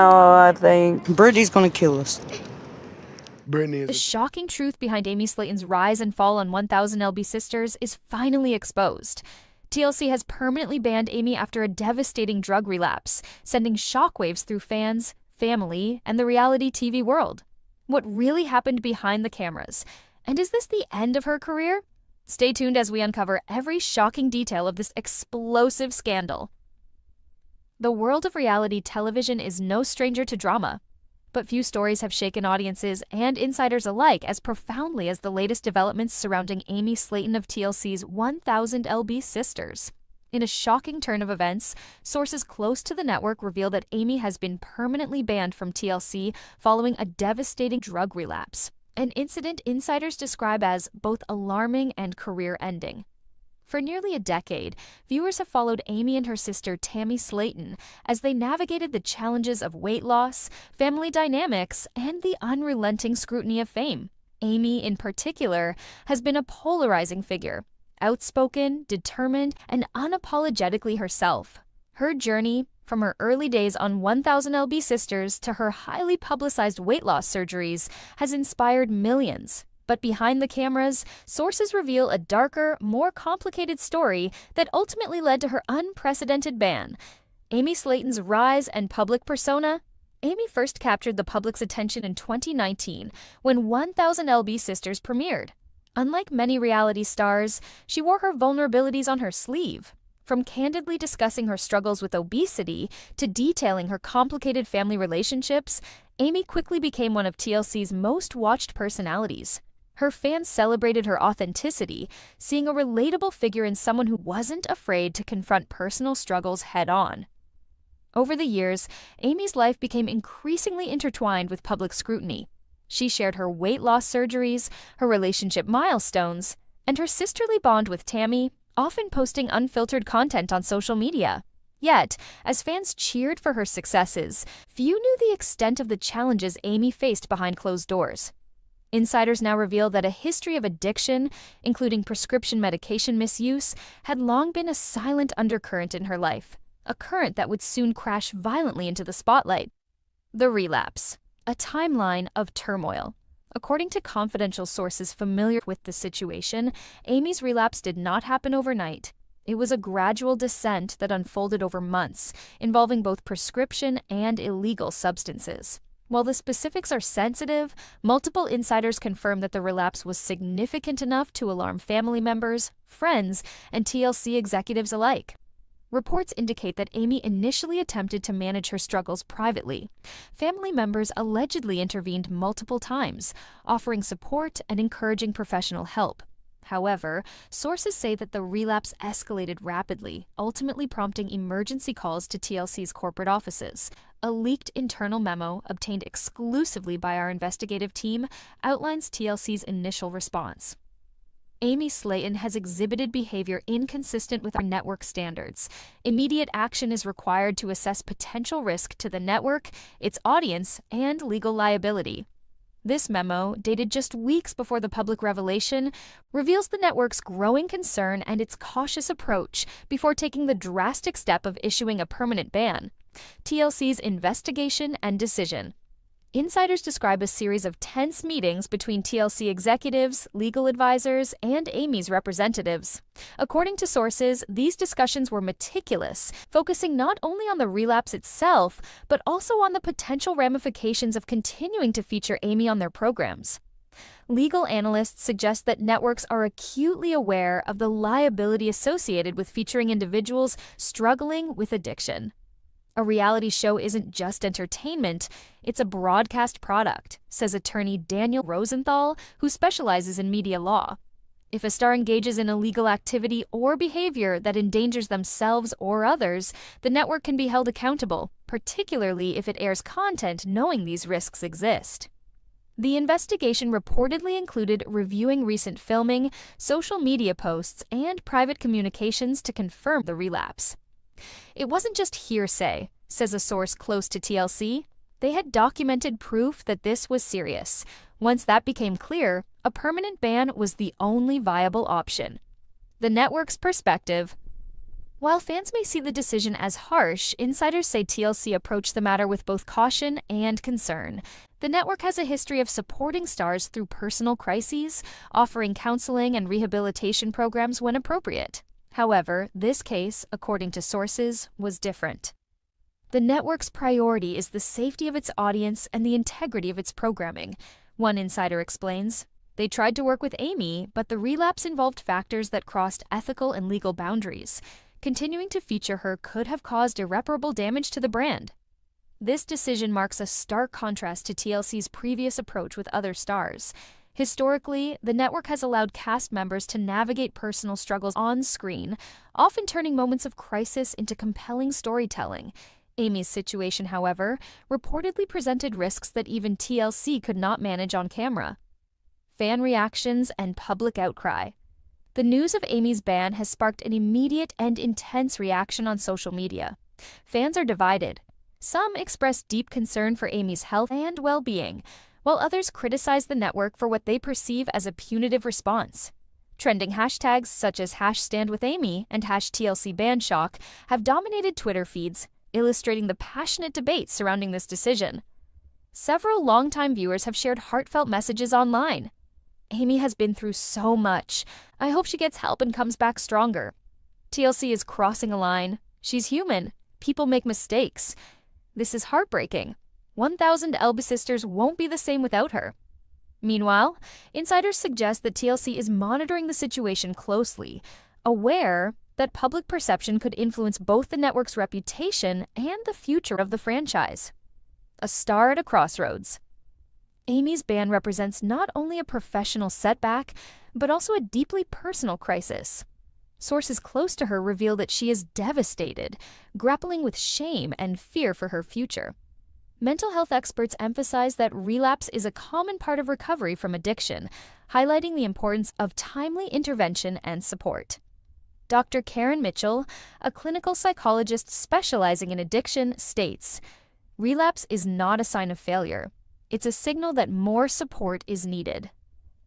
Oh, I think Brittany's gonna kill us. Brittany The is. shocking truth behind Amy Slaton's rise and fall on 1000 LB Sisters is finally exposed. TLC has permanently banned Amy after a devastating drug relapse, sending shockwaves through fans, family, and the reality TV world. What really happened behind the cameras? And is this the end of her career? Stay tuned as we uncover every shocking detail of this explosive scandal. The world of reality television is no stranger to drama, but few stories have shaken audiences and insiders alike as profoundly as the latest developments surrounding Amy Slaton of TLC's 1000 LB Sisters. In a shocking turn of events, sources close to the network reveal that Amy has been permanently banned from TLC following a devastating drug relapse, an incident insiders describe as both alarming and career-ending. For nearly a decade, viewers have followed Amy and her sister Tammy Slaton as they navigated the challenges of weight loss, family dynamics, and the unrelenting scrutiny of fame. Amy, in particular, has been a polarizing figure, outspoken, determined, and unapologetically herself. Her journey, from her early days on 1000 LB Sisters to her highly publicized weight loss surgeries, has inspired millions. But behind the cameras, sources reveal a darker, more complicated story that ultimately led to her unprecedented ban. Amy Slaton's rise and public persona. Amy first captured the public's attention in 2019 when 1000 LB Sisters premiered. Unlike many reality stars, she wore her vulnerabilities on her sleeve. From candidly discussing her struggles with obesity to detailing her complicated family relationships, Amy quickly became one of TLC's most watched personalities. Her fans celebrated her authenticity, seeing a relatable figure in someone who wasn't afraid to confront personal struggles head-on. Over the years, Amy's life became increasingly intertwined with public scrutiny. She shared her weight loss surgeries, her relationship milestones, and her sisterly bond with Tammy, often posting unfiltered content on social media. Yet, as fans cheered for her successes, few knew the extent of the challenges Amy faced behind closed doors. Insiders now reveal that a history of addiction, including prescription medication misuse, had long been a silent undercurrent in her life, a current that would soon crash violently into the spotlight. The relapse, a timeline of turmoil. According to confidential sources familiar with the situation, Amy's relapse did not happen overnight. It was a gradual descent that unfolded over months, involving both prescription and illegal substances. While the specifics are sensitive, multiple insiders confirm that the relapse was significant enough to alarm family members, friends, and TLC executives alike. Reports indicate that Amy initially attempted to manage her struggles privately. Family members allegedly intervened multiple times, offering support and encouraging professional help. However, sources say that the relapse escalated rapidly, ultimately prompting emergency calls to TLC's corporate offices. A leaked internal memo, obtained exclusively by our investigative team, outlines TLC's initial response. Amy Slaton has exhibited behavior inconsistent with our network standards. Immediate action is required to assess potential risk to the network, its audience, and legal liability. This memo, dated just weeks before the public revelation, reveals the network's growing concern and its cautious approach before taking the drastic step of issuing a permanent ban. TLC's investigation and decision. Insiders describe a series of tense meetings between TLC executives, legal advisors, and Amy's representatives. According to sources, these discussions were meticulous, focusing not only on the relapse itself, but also on the potential ramifications of continuing to feature Amy on their programs. Legal analysts suggest that networks are acutely aware of the liability associated with featuring individuals struggling with addiction. A reality show isn't just entertainment, it's a broadcast product, says attorney Daniel Rosenthal, who specializes in media law. If a star engages in illegal activity or behavior that endangers themselves or others, the network can be held accountable, particularly if it airs content knowing these risks exist. The investigation reportedly included reviewing recent filming, social media posts, and private communications to confirm the relapse. It wasn't just hearsay, says a source close to TLC. They had documented proof that this was serious. Once that became clear, a permanent ban was the only viable option. The network's perspective. While fans may see the decision as harsh, insiders say TLC approached the matter with both caution and concern. The network has a history of supporting stars through personal crises, offering counseling and rehabilitation programs when appropriate. However, this case, according to sources, was different. The network's priority is the safety of its audience and the integrity of its programming. One insider explains, "They tried to work with Amy, but the relapse involved factors that crossed ethical and legal boundaries. Continuing to feature her could have caused irreparable damage to the brand." This decision marks a stark contrast to TLC's previous approach with other stars. Historically, the network has allowed cast members to navigate personal struggles on screen, often turning moments of crisis into compelling storytelling. Amy's situation, however, reportedly presented risks that even TLC could not manage on camera. Fan reactions and public outcry. The news of Amy's ban has sparked an immediate and intense reaction on social media. Fans are divided. Some express deep concern for Amy's health and well-being, while others criticize the network for what they perceive as a punitive response. Trending hashtags such as #StandWithAmy and #TLCBanShock have dominated Twitter feeds, illustrating the passionate debate surrounding this decision. Several longtime viewers have shared heartfelt messages online. "Amy has been through so much. I hope she gets help and comes back stronger. TLC is crossing a line. She's human. People make mistakes. This is heartbreaking. 1,000 Elba sisters won't be the same without her." Meanwhile, insiders suggest that TLC is monitoring the situation closely, aware that public perception could influence both the network's reputation and the future of the franchise. A star at a crossroads. Amy's ban represents not only a professional setback, but also a deeply personal crisis. Sources close to her reveal that she is devastated, grappling with shame and fear for her future. Mental health experts emphasize that relapse is a common part of recovery from addiction, highlighting the importance of timely intervention and support. Dr. Karen Mitchell, a clinical psychologist specializing in addiction, states, "Relapse is not a sign of failure. It's a signal that more support is needed.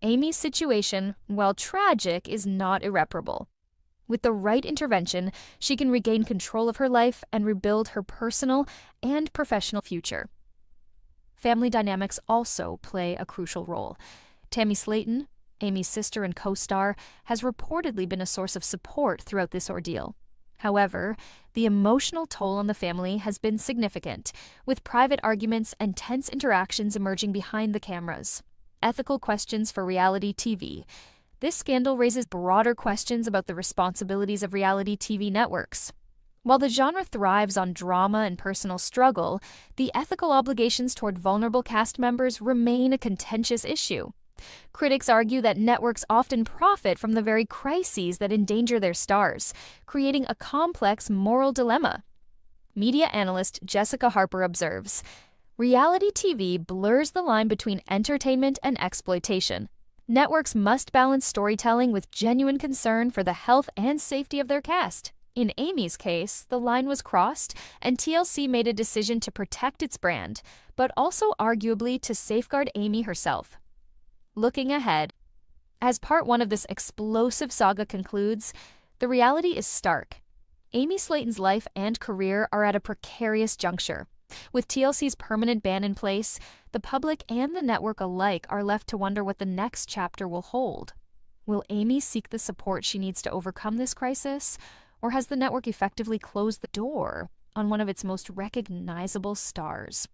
Amy's situation, while tragic, is not irreparable. With the right intervention, she can regain control of her life and rebuild her personal and professional future." Family dynamics also play a crucial role. Tammy Slaton, Amy's sister and co-star, has reportedly been a source of support throughout this ordeal. However, the emotional toll on the family has been significant, with private arguments and tense interactions emerging behind the cameras. Ethical questions for reality TV. This scandal raises broader questions about the responsibilities of reality TV networks. While the genre thrives on drama and personal struggle, the ethical obligations toward vulnerable cast members remain a contentious issue. Critics argue that networks often profit from the very crises that endanger their stars, creating a complex moral dilemma. Media analyst Jessica Harper observes, "Reality TV blurs the line between entertainment and exploitation. Networks must balance storytelling with genuine concern for the health and safety of their cast. In Amy's case, the line was crossed, and TLC made a decision to protect its brand, but also arguably to safeguard Amy herself." Looking ahead, as part one of this explosive saga concludes, the reality is stark. Amy Slaton's life and career are at a precarious juncture. With TLC's permanent ban in place, the public and the network alike are left to wonder what the next chapter will hold. Will Amy seek the support she needs to overcome this crisis, or has the network effectively closed the door on one of its most recognizable stars?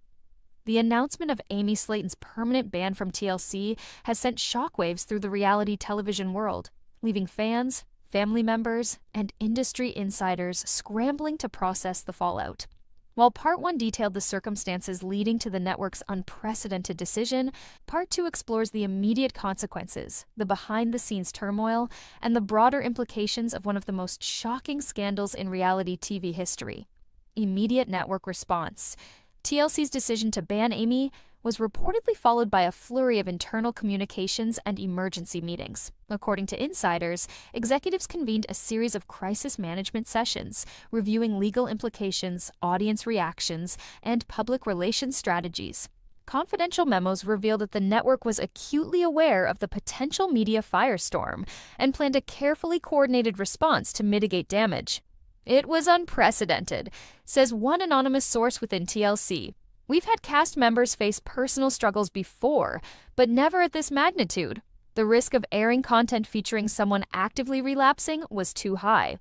The announcement of Amy Slaton's permanent ban from TLC has sent shockwaves through the reality television world, leaving fans, family members, and industry insiders scrambling to process the fallout. While Part 1 detailed the circumstances leading to the network's unprecedented decision, Part 2 explores the immediate consequences, the behind-the-scenes turmoil, and the broader implications of one of the most shocking scandals in reality TV history. Immediate network response. TLC's decision to ban Amy was reportedly followed by a flurry of internal communications and emergency meetings. According to insiders, executives convened a series of crisis management sessions, reviewing legal implications, audience reactions, and public relations strategies. Confidential memos reveal that the network was acutely aware of the potential media firestorm and planned a carefully coordinated response to mitigate damage. It was unprecedented, says one anonymous source within TLC. We've had cast members face personal struggles before, but never at this magnitude. The risk of airing content featuring someone actively relapsing was too high.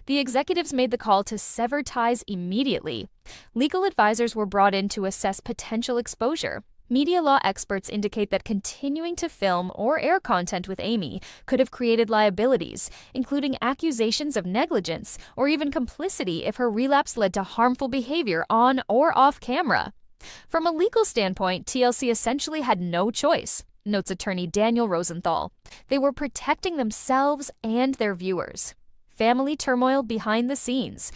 The executives made the call to sever ties immediately. Legal advisors were brought in to assess potential exposure. Media law experts indicate that continuing to film or air content with Amy could have created liabilities, including accusations of negligence or even complicity if her relapse led to harmful behavior on or off camera. From a legal standpoint, TLC essentially had no choice, notes attorney Daniel Rosenthal. They were protecting themselves and their viewers. Family turmoil behind the scenes.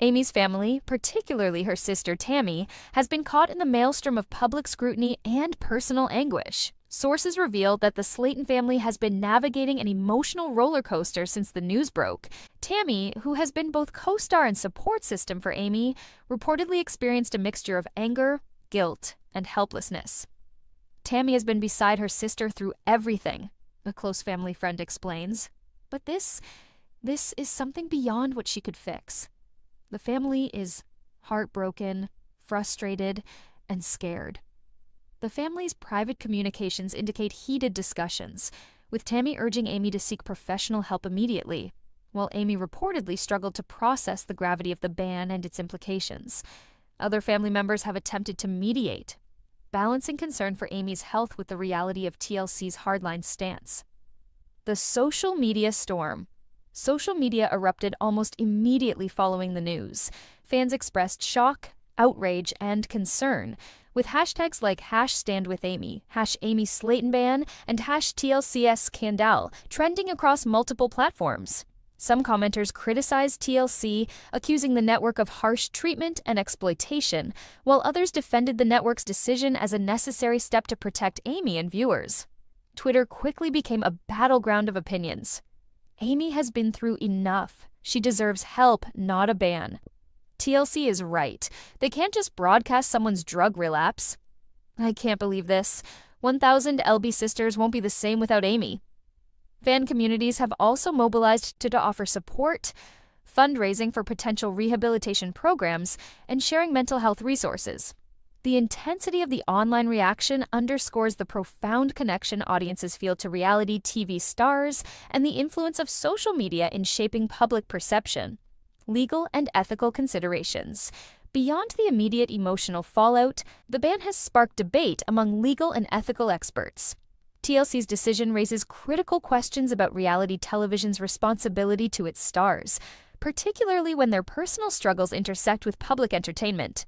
Amy's family, particularly her sister Tammy, has been caught in the maelstrom of public scrutiny and personal anguish. Sources reveal that the Slaton family has been navigating an emotional roller coaster since the news broke. Tammy, who has been both co-star and support system for Amy, reportedly experienced a mixture of anger, guilt, and helplessness. Tammy has been beside her sister through everything, a close family friend explains. But this is something beyond what she could fix. The family is heartbroken, frustrated, and scared. The family's private communications indicate heated discussions, with Tammy urging Amy to seek professional help immediately, while Amy reportedly struggled to process the gravity of the ban and its implications. Other family members have attempted to mediate, balancing concern for Amy's health with the reality of TLC's hardline stance. The social media storm. Social media erupted almost immediately following the news. Fans expressed shock, outrage, and concern, with hashtags like #StandWithAmy, #AmySlatonBan, and #TLCScandal trending across multiple platforms. Some commenters criticized TLC, accusing the network of harsh treatment and exploitation, while others defended the network's decision as a necessary step to protect Amy and viewers. Twitter quickly became a battleground of opinions. Amy has been through enough. She deserves help, not a ban. TLC is right. They can't just broadcast someone's drug relapse. I can't believe this. 1,000 LB sisters won't be the same without Amy. Fan communities have also mobilized to offer support, fundraising for potential rehabilitation programs, and sharing mental health resources. The intensity of the online reaction underscores the profound connection audiences feel to reality TV stars and the influence of social media in shaping public perception. Legal and ethical considerations. Beyond the immediate emotional fallout, the ban has sparked debate among legal and ethical experts. TLC's decision raises critical questions about reality television's responsibility to its stars, particularly when their personal struggles intersect with public entertainment.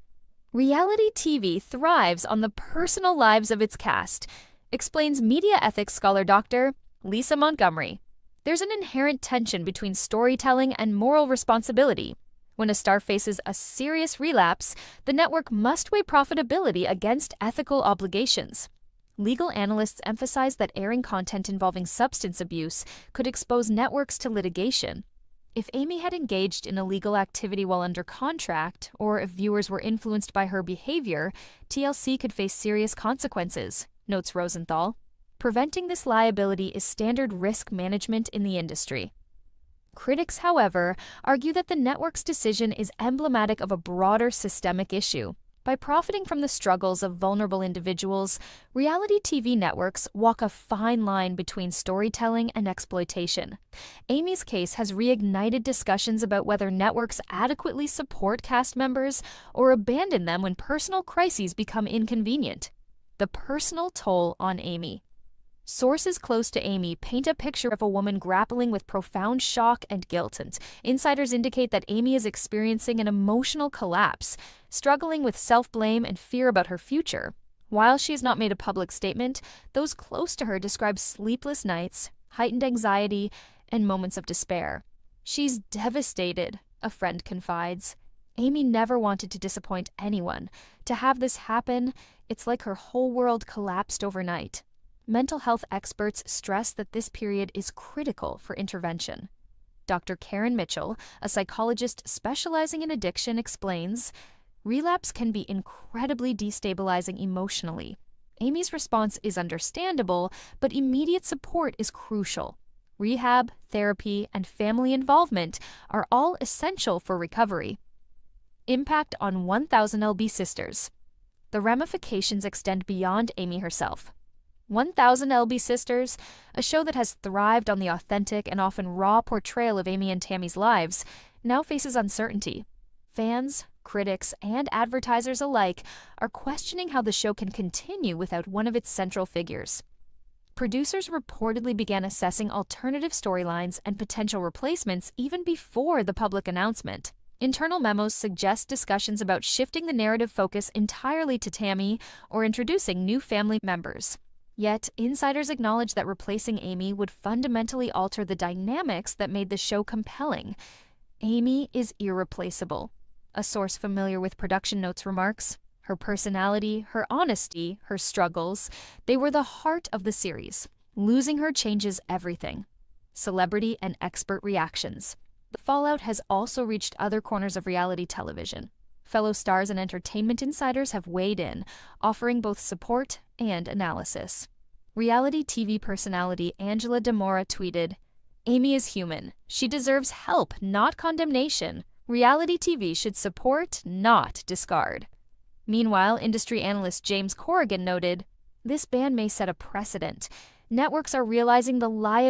Reality TV thrives on the personal lives of its cast, explains media ethics scholar Dr. Lisa Montgomery. There's an inherent tension between storytelling and moral responsibility. When a star faces a serious relapse, the network must weigh profitability against ethical obligations. Legal analysts emphasize that airing content involving substance abuse could expose networks to litigation. If Amy had engaged in illegal activity while under contract, or if viewers were influenced by her behavior, TLC could face serious consequences, notes Rosenthal. Preventing this liability is standard risk management in the industry. Critics, however, argue that the network's decision is emblematic of a broader systemic issue. By profiting from the struggles of vulnerable individuals, reality TV networks walk a fine line between storytelling and exploitation. Amy's case has reignited discussions about whether networks adequately support cast members or abandon them when personal crises become inconvenient. The personal toll on Amy. Sources close to Amy paint a picture of a woman grappling with profound shock and guilt, and insiders indicate that Amy is experiencing an emotional collapse, struggling with self-blame and fear about her future. While she has not made a public statement, those close to her describe sleepless nights, heightened anxiety, and moments of despair. She's devastated, a friend confides. Amy never wanted to disappoint anyone. To have this happen, it's like her whole world collapsed overnight. Mental health experts stress that this period is critical for intervention. Dr. Karen Mitchell, a psychologist specializing in addiction, explains, relapse can be incredibly destabilizing emotionally. Amy's response is understandable, but immediate support is crucial. Rehab, therapy, and family involvement are all essential for recovery. Impact on 1000 LB Sisters. The ramifications extend beyond Amy herself. 1000 LB Sisters, a show that has thrived on the authentic and often raw portrayal of Amy and Tammy's lives, now faces uncertainty. Fans, critics, and advertisers alike are questioning how the show can continue without one of its central figures. Producers reportedly began assessing alternative storylines and potential replacements even before the public announcement. Internal memos suggest discussions about shifting the narrative focus entirely to Tammy or introducing new family members. Yet, insiders acknowledge that replacing Amy would fundamentally alter the dynamics that made the show compelling. Amy is irreplaceable. A source familiar with production notes remarks, her personality, her honesty, her struggles, they were the heart of the series. Losing her changes everything. Celebrity and expert reactions. The fallout has also reached other corners of reality television. Fellow stars and entertainment insiders have weighed in, offering both support and analysis. Reality TV personality Angela DeMora tweeted, "Amy is human. She deserves help, not condemnation. Reality TV should support, not discard." Meanwhile, industry analyst James Corrigan noted, "This ban may set a precedent. Networks are realizing the liability